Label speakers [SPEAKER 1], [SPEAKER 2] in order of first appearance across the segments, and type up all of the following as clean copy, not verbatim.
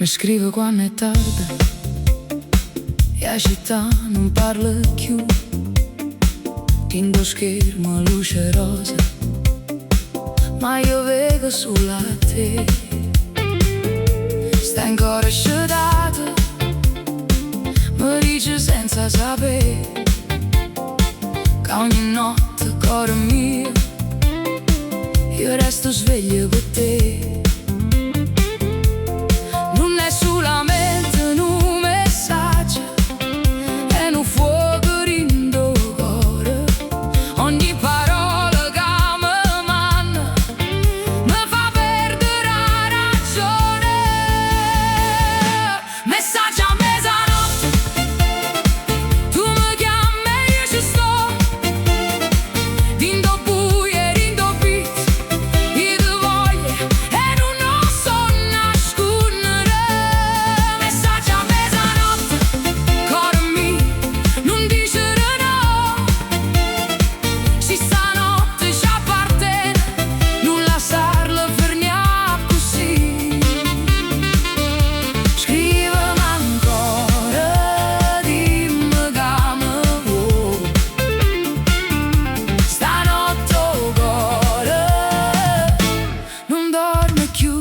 [SPEAKER 1] Mi scrive quando è tardi e la città non parla più. Tinto schermo, luce rosa, ma io vedo sulla te. Stai ancora asciugata, mi dice senza sapere che ogni notte, cuore mio, io resto sveglio con te. Non è solamente un messaggio, è un fuoco rindo cuore. Ogni parola che mi manda mi fa perdere la ragione. Messaggio a mezzanotte, tu mi chiami e io ci sto. Rindo buio e rindo beat, io ti voglio e non so nascondere. Messaggio a mezzanotte, cuore mio, non dicere no. Se stanotte ci appartiene, non lasciarla fermare così. Scrivimi ancora, dimmi che mi vuoi. Stanotte il cuore non dorme più.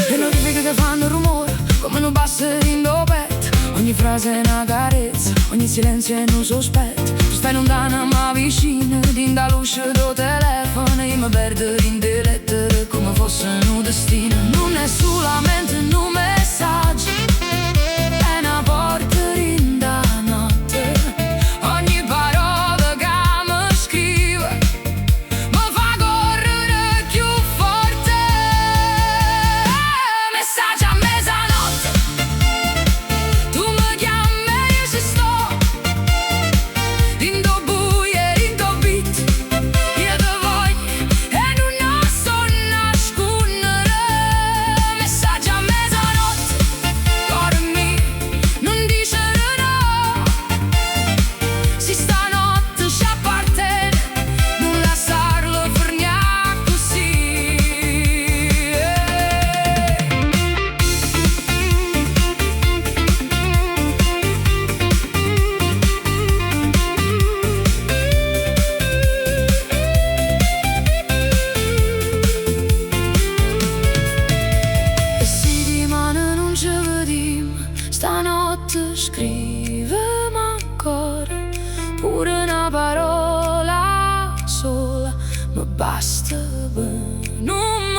[SPEAKER 1] Le notifiche che fanno rumore come un basso in do petto. Ogni frase è una carezza, ogni silenzio è un sospetto. Tu stai lontana ma vicina, dinda luce do telefono. Io mi perdo in te lettere come fosse un destino. Non è solamente un messaggio, è una porta in da notte. Ogni parola che mi scrive mi fa correre più forte. Messaggio a mezzanotte, tu mi chiami e io ci sto. Rindo buio e rindo beat, io ti voglio e non so nascondere. Messaggio a mezzanotte, cuore mio, non dicere no. Se stanotte ci appartiene, non lasciarlo fermare così. E se dimane non ci vediamo, stanotte scrivimi ancora. Pure una parola sola mi basta per non